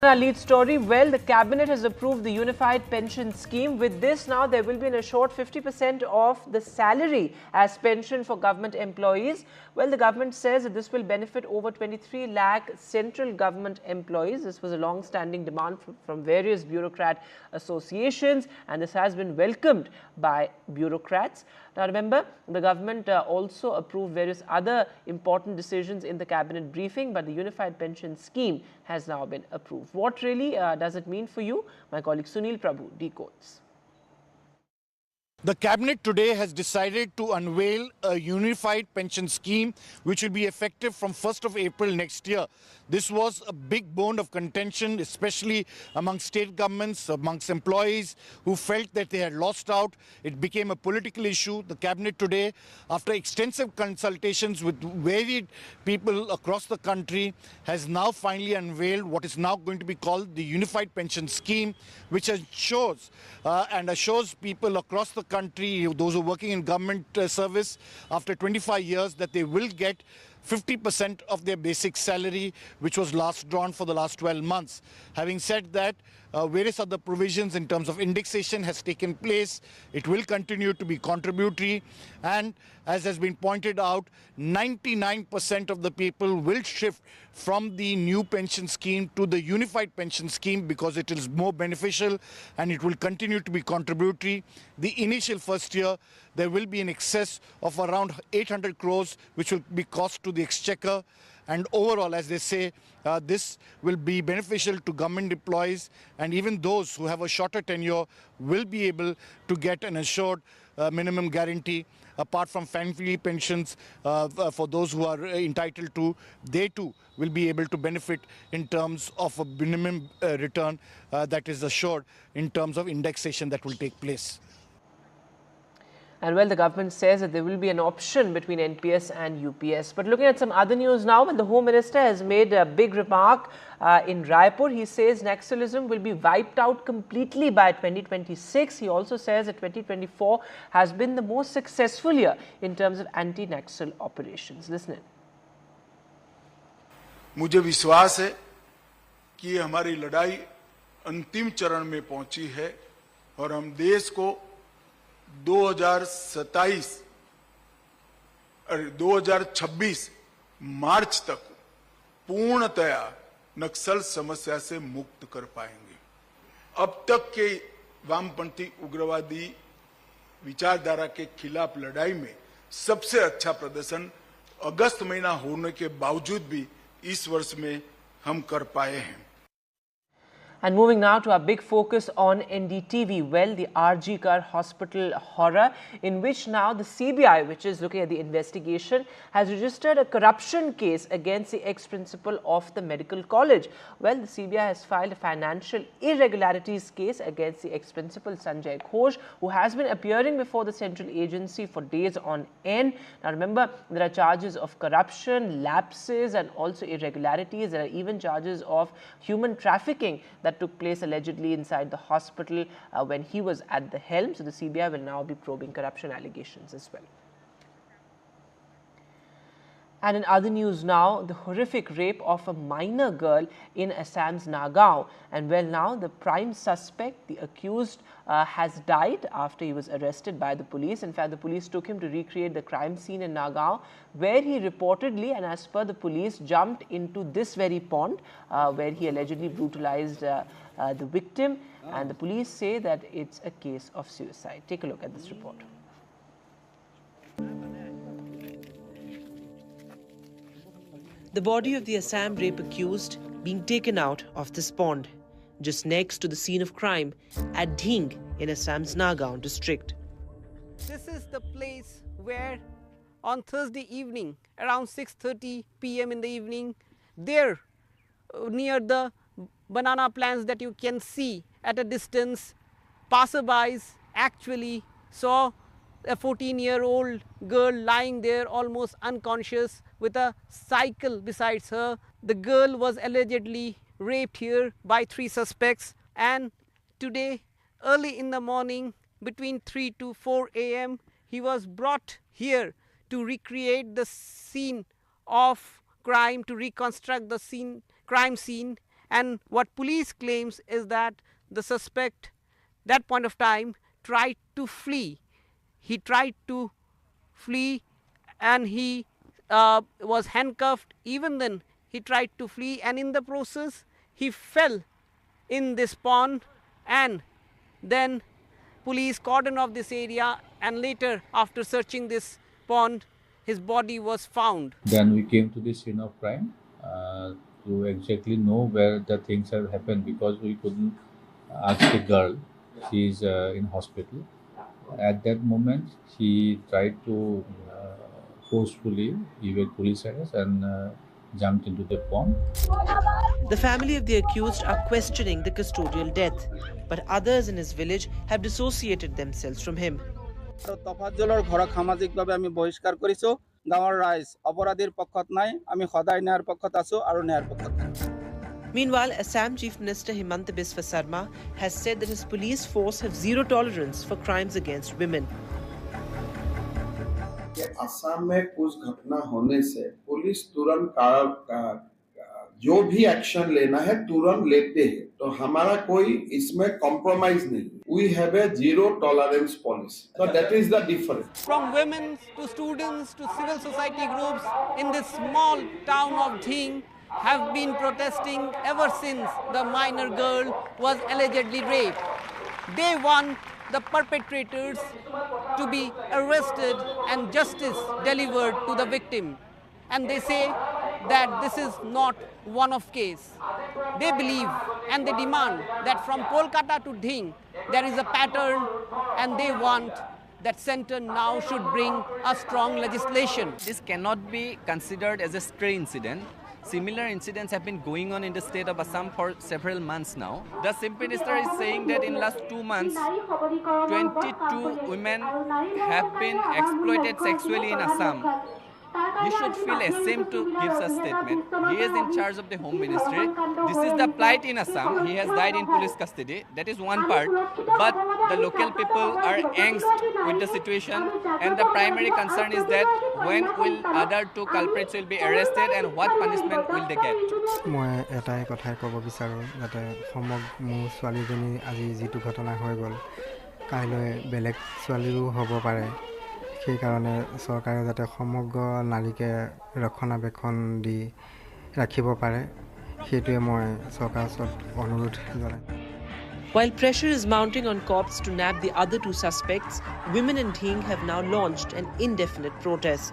Our lead story, well, the cabinet has approved the unified pension scheme. With this now, there will be an assured 50% of the salary as pension for government employees. Well, the government says that this will benefit over 23 lakh central government employees. This was a long-standing demand from various bureaucrat associations, and this has been welcomed by bureaucrats. Now, remember, the government also approved various other important decisions in the cabinet briefing, but the unified pension scheme has now been approved. What really does it mean for you? My colleague Sunil Prabhu decodes. The cabinet today has decided to unveil a unified pension scheme which will be effective from 1st of April next year. This was a big bone of contention, especially among state governments, amongst employees who felt that they had lost out. It became a political issue. The cabinet today, after extensive consultations with varied people across the country, has now finally unveiled what is now going to be called the unified pension scheme, which ensures and assures people across the country, those who are working in government service after 25 years, that they will get 50% of their basic salary, which was last drawn for the last 12 months. Having said that, various other provisions in terms of indexation has taken place. It will continue to be contributory, and as has been pointed out, 99% of the people will shift from the new pension scheme to the unified pension scheme because it is more beneficial and it will continue to be contributory. The initial first year, there will be an excess of around 800 crores, which will be cost to the exchequer. And overall, as they say, this will be beneficial to government employees, and even those who have a shorter tenure will be able to get an assured minimum guarantee. Apart from family pensions, for those who are entitled to, they too will be able to benefit in terms of a minimum return that is assured in terms of indexation that will take place. And well, the government says that there will be an option between NPS and UPS. But looking at some other news now, when the Home Minister has made a big remark in Raipur, he says Naxalism will be wiped out completely by 2026. He also says that 2024 has been the most successful year in terms of anti-Naxal operations. Listen in. मुझे विश्वास है कि हमारी लड़ाई अंतिम चरण में पहुंची है और हम देश को 2027 और 2026 मार्च तक पूर्णतया नक्सल समस्या से मुक्त कर पाएंगे। अब तक के वामपंथी उग्रवादी विचारधारा के खिलाफ लड़ाई में सबसे अच्छा प्रदर्शन अगस्त महीना होने के बावजूद भी इस वर्ष में हम कर पाए हैं। And moving now to our big focus on NDTV, well, the RG Kar hospital horror, in which now the CBI, which is looking at the investigation, has registered a corruption case against the ex-principal of the medical college. Well, the CBI has filed a financial irregularities case against the ex-principal Sanjay Ghosh, who has been appearing before the central agency for days on end. Now, remember, there are charges of corruption, lapses, and also irregularities. There are even charges of human trafficking that took place allegedly inside the hospital when he was at the helm. So the CBI will now be probing corruption allegations as well. And in other news now, the horrific rape of a minor girl in Assam's Nagaon. And well, now the prime suspect, the accused, has died after he was arrested by the police. In fact, the police took him to recreate the crime scene in Nagaon, where he reportedly, and as per the police, jumped into this very pond where he allegedly brutalized the victim. And the police say that it's a case of suicide. Take a look at this report. The body of the Assam rape accused being taken out of this pond, just next to the scene of crime at Dhing in Assam's Nagaon district. This is the place where on Thursday evening, around 6:30 p.m. in the evening, there near the banana plants that you can see at a distance, passerbys actually saw a 14-year-old girl lying there almost unconscious with a cycle besides her. The girl was allegedly raped here by 3 suspects, and today early in the morning between 3 to 4 a.m. he was brought here to recreate the scene of crime, to reconstruct the crime scene, And what police claims is that the suspect, that point of time, tried to flee. He tried to flee and he was handcuffed. Even then, he tried to flee, and in the process, he fell in this pond, and then police cordoned off this area, and later, after searching this pond, his body was found. Then we came to the scene of crime to exactly know where the things have happened, because we couldn't ask the girl. She is in hospital. At that moment, she tried to forcefully evade police arrest and jumped into the pond. The family of the accused are questioning the custodial death, but others in his village have dissociated themselves from him. তফাজ্জলৰ ঘৰক সামাজিকভাৱে আমি বহিষ্কাৰ কৰিছো গাঁৱৰ ৰাইজ অপৰাধীৰ পক্ষত নাই আমি সদায় ন্যায়ৰ পক্ষত আছো আৰু ন্যায়ৰ পক্ষত Meanwhile, Assam Chief Minister Himanta Biswa Sarma has said that his police force have zero tolerance for crimes against women. Assam में कुछ घटना होने से पुलिस तुरंत जो भी एक्शन लेना है तुरंत लेते हैं तो हमारा कोई इसमें कॉम्प्रोमाइज नहीं we have a zero tolerance policy so that is the difference From women to students to civil society groups in this small town of Dhing have been protesting ever since the minor girl was allegedly raped. They want the perpetrators to be arrested and justice delivered to the victim. And they say that this is not one-off case. They believe and they demand that from Kolkata to Dhing there is a pattern, and they want that center now should bring a strong legislation. This cannot be considered as a stray incident. Similar incidents have been going on in the state of Assam for several months now. The Chief Minister is saying that in last 2 months, 22 women have been exploited sexually in Assam. He should feel ashamed to give such statement. He is in charge of the Home Ministry. This is the plight in Assam. He has died in police custody. That is one part. But the local people are angst with the situation, and the primary concern is that when will other 2 culprits will be arrested and what punishment will they get? মই এটাই কথাই ক'ব বিচাৰোঁ যাতে মোৰ ছোৱালীজনী আজি যিটো ঘটনা হৈ গ'ল কাইলৈ বেলেগ ছোৱালীৰো হ'ব পাৰে সেইকাৰণে চৰকাৰে যাতে সমগ্ৰ নাৰীকে ৰক্ষণাবেক্ষণ দি ৰাখিব পাৰে সেইটোৱে মই চৰকাৰৰ ওচৰত অনুৰোধ জনাই While pressure is mounting on cops to nab the other 2 suspects, women in Dhing have now launched an indefinite protest.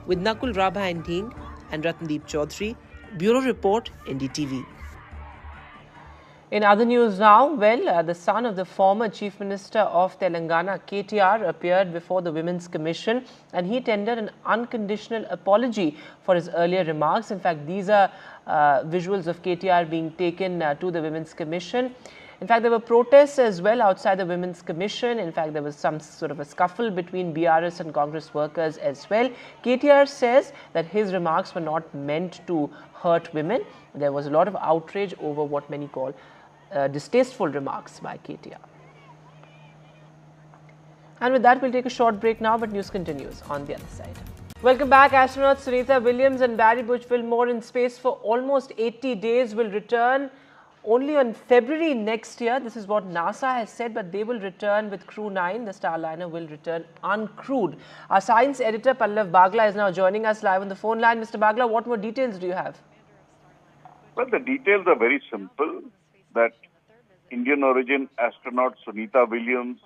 With Nakul Rabha in Dhing and Ratndeep Chaudhary, Bureau Report, NDTV. In other news now, the son of the former Chief Minister of Telangana, KTR, appeared before the Women's Commission, and he tendered an unconditional apology for his earlier remarks. In fact, these are visuals of KTR being taken to the Women's Commission. In fact, there were protests as well outside the Women's Commission. In fact, there was some sort of a scuffle between BRS and Congress workers as well. KTR says that his remarks were not meant to hurt women. There was a lot of outrage over what many call distasteful remarks by KTR. And with that, we'll take a short break now, but news continues on the other side. Welcome back. Astronauts Sunita Williams and Barry Burch-Wilmore in space for almost 80 days will return only on February next year. This is what NASA has said, but they will return with Crew 9. The Starliner will return uncrewed. Our science editor Pallav Bagla is now joining us live on the phone line. Mr. Bagla, what more details do you have? Well, the details are very simple. That Indian origin astronaut Sunita Williams,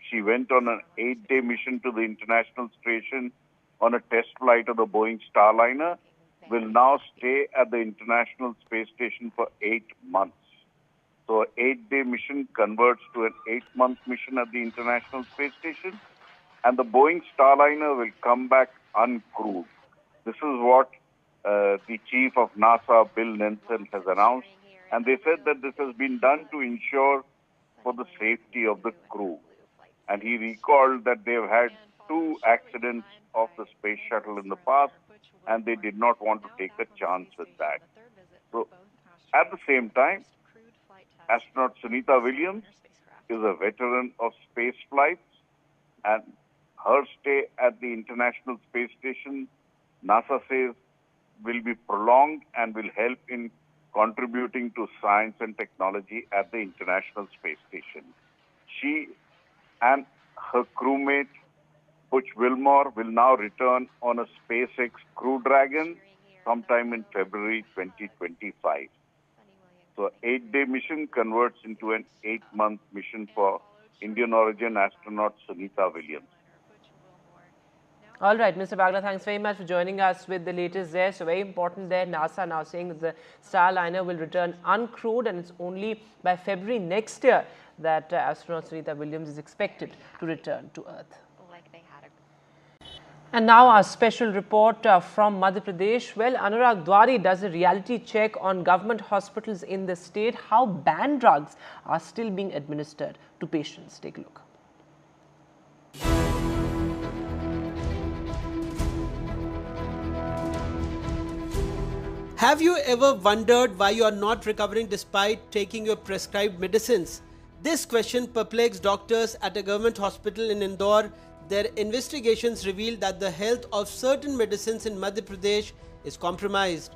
she went on an 8-day mission to the International Station on a test flight of the Boeing Starliner, will now stay at the International Space Station for 8 months. So an 8-day mission converts to an 8-month mission at the International Space Station, and the Boeing Starliner will come back uncrewed. This is what the chief of NASA, Bill Nelson, has announced. And they said that this has been done to ensure for the safety of the crew. And he recalled that they've had 2 accidents of the space shuttle in the past, and they did not want to take a chance with that. So, at the same time, astronaut Sunita Williams is a veteran of space flights, and her stay at the International Space Station, NASA says, will be prolonged and will help in contributing to science and technology at the International Space Station. She and her crewmate, Butch Wilmore, will now return on a SpaceX Crew Dragon sometime in February 2025. So, 8-day mission converts into an 8-month mission for Indian origin astronaut Sunita Williams. All right, Mr. Bagla, thanks very much for joining us with the latest there. So very important there, NASA now saying that the Starliner will return uncrewed, and it's only by February next year that astronaut Sunita Williams is expected to return to Earth. And now our special report from Madhya Pradesh. Well, Anurag Dwari does a reality check on government hospitals in the state, how banned drugs are still being administered to patients. Take a look. Have you ever wondered why you are not recovering despite taking your prescribed medicines? This question perplexed doctors at a government hospital in Indore. Their investigations revealed that the health of certain medicines in Madhya Pradesh is compromised.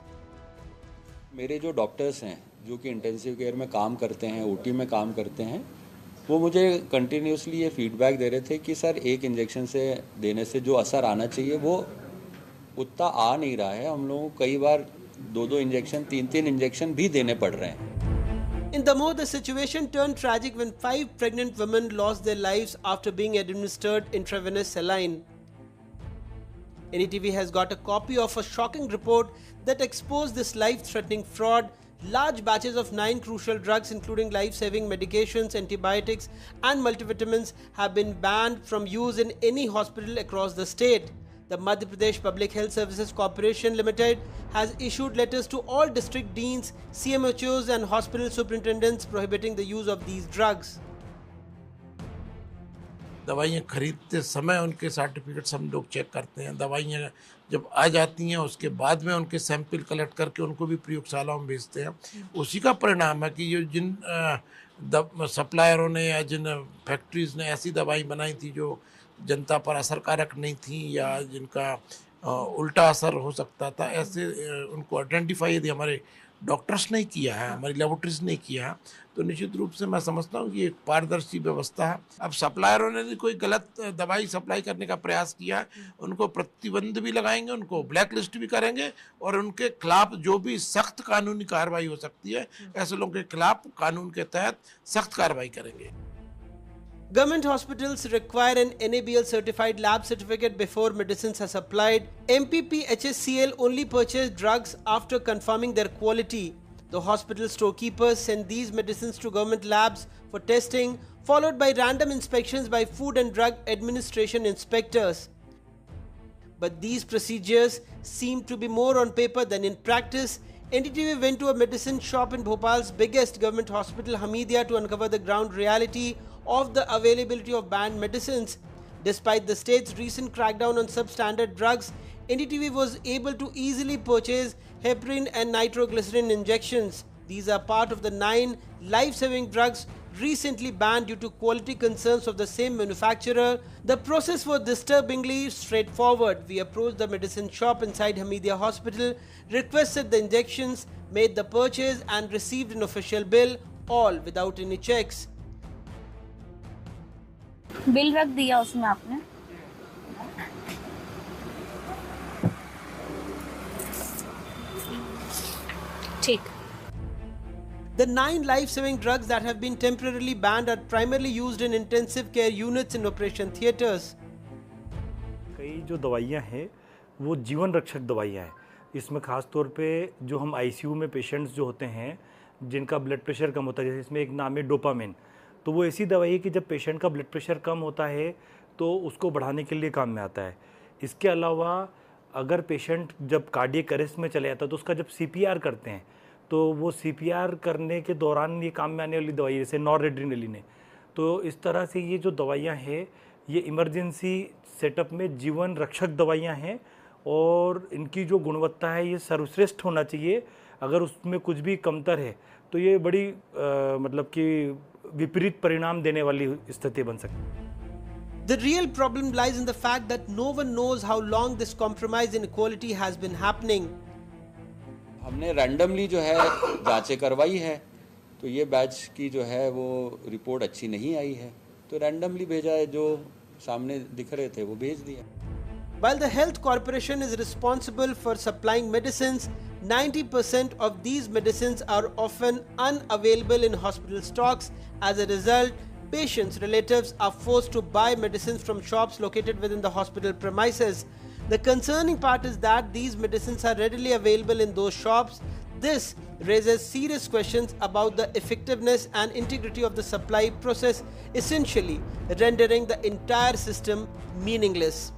मेरे जो doctors हैं जो कि intensive care में काम करते हैं, OT में काम करते हैं, वो मुझे कंटिन्यूसली ये फीडबैक दे रहे थे कि सर एक इंजेक्शन से देने से जो असर आना चाहिए वो उतना आ नहीं रहा है. हम लोगों को कई बार 2-2 इंजेक्शन, 3-3 इंजेक्शन भी देने पड़ रहे हैं. In Damoh, the situation turned tragic when 5 pregnant women lost their lives after being administered intravenous saline. NDTV has got a copy of a shocking report that exposed this life-threatening fraud. Large batches of 9 crucial drugs, including life-saving medications, antibiotics and multivitamins, have been banned from use in any hospital across the state. The Madhya Pradesh Public Health Services Corporation Limited has issued letters to all district deans, CMHOs and hospital superintendents prohibiting the use of these drugs. दवाइयाँ खरीदते समय उनके certificates हम लोग check करते हैं. दवाइयाँ जब आ जाती हैं उसके बाद में उनके सैंपल कलेक्ट करके उनको भी प्रयोगशालाओं में भेजते हैं. उसी का परिणाम है कि ये जिन सप्लायरों ने या जिन फैक्ट्रीज़ ने ऐसी दवाई बनाई थी जो जनता पर असरकारक नहीं थी या जिनका उल्टा असर हो सकता था, ऐसे उनको आइडेंटिफाई यदि हमारे डॉक्टर्स ने किया है, हमारी लेबोरेटरीज ने किया है, तो निश्चित रूप से मैं समझता हूँ कि एक पारदर्शी व्यवस्था है. अब सप्लायरों ने कोई गलत दवाई सप्लाई करने का प्रयास किया है, उनको प्रतिबंध भी लगाएंगे, उनको ब्लैक लिस्ट भी करेंगे और उनके खिलाफ जो भी सख्त कानूनी कार्रवाई हो सकती है, ऐसे लोगों के खिलाफ कानून के तहत सख्त कार्रवाई करेंगे. Government hospitals require an NABL certified lab certificate before medicines are supplied. MPPHSCL only purchase drugs after confirming their quality. The hospital storekeepers send these medicines to government labs for testing, followed by random inspections by Food and Drug Administration inspectors. But these procedures seem to be more on paper than in practice. NDTV went to a medicine shop in Bhopal's biggest government hospital, Hamidia, to uncover the ground reality of the availability of banned medicines. Despite the state's recent crackdown on substandard drugs, NDTV was able to easily purchase heparin and nitroglycerin injections. These are part of the 9 life-saving drugs recently banned due to quality concerns of the same manufacturer. The process was disturbingly straightforward. We approached the medicine shop inside Hamidia Hospital, requested the injections, made the purchase and received an official bill, all without any checks. Bill रख दिया उसमें आपने. ठीक. The 9 life-saving drugs that have been temporarily banned are primarily used in intensive care units and operation theatres. कई जो दवाइयाँ हैं वो जीवन रक्षक दवाइयाँ हैं. इसमें खास तौर पे जो हम आईसीयू में पेशेंट्स जो होते हैं जिनका ब्लड प्रेशर कम होता है, जैसे इसमें एक नाम है डोपामिन, तो वो ऐसी दवाई है कि जब पेशेंट का ब्लड प्रेशर कम होता है तो उसको बढ़ाने के लिए काम में आता है. इसके अलावा अगर पेशेंट जब कार्डियक अरेस्ट में चले जाता है तो उसका जब सीपीआर करते हैं तो वो सीपीआर करने के दौरान ये काम में आने वाली दवाई जैसे नॉरएड्रेनालिन है. तो इस तरह से ये जो दवाइयाँ हैं ये इमरजेंसी सेटअप में जीवन रक्षक दवाइयाँ हैं और इनकी जो गुणवत्ता है ये सर्वश्रेष्ठ होना चाहिए. अगर उसमें कुछ भी कमतर है तो ये बड़ी मतलब कि विपरीत परिणाम देने वाली स्थिति बन सकती है. The real problem lies in the fact that no one knows how long this compromise in quality has been happening. हमने रैंडमली जो है जांचें करवाई है, तो ये बैच की जो है वो रिपोर्ट अच्छी नहीं आई है, तो रैंडमली भेजा है, जो सामने दिख रहे थे वो भेज दिया। While the Health Corporation is responsible for supplying medicines, 90% of these medicines are often unavailable in hospital stocks. As a result, patients' relatives are forced to buy medicines from shops located within the hospital premises. The concerning part is that these medicines are readily available in those shops. This raises serious questions about the effectiveness and integrity of the supply process, essentially rendering the entire system meaningless.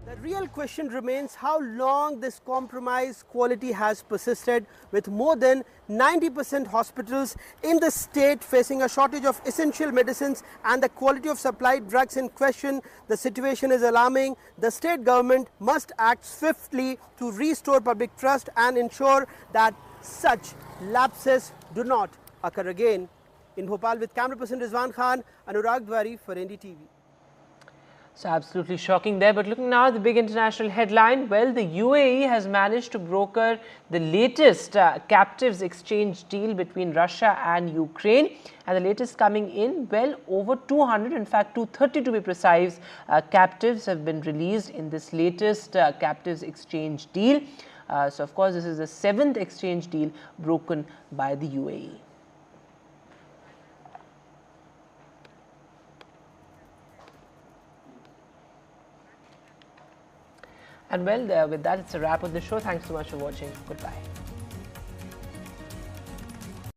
The real question remains how long this compromised quality has persisted, with more than 90% hospitals in the state facing a shortage of essential medicines and the quality of supplied drugs in question. The situation is alarming. The state government must act swiftly to restore public trust and ensure that such lapses do not occur again. In Bhopal with camera person Rizwan Khan, Anurag Dwari for NDTV. So absolutely shocking there. But looking now at the big international headline, well, the UAE has managed to broker the latest captives exchange deal between Russia and Ukraine. And the latest coming in, well, over 200, in fact 230 to be precise, captives have been released in this latest captives exchange deal. So of course, this is the 7th exchange deal broken by the UAE. And well, with that, it's a wrap on the show. Thanks so much for watching. Goodbye.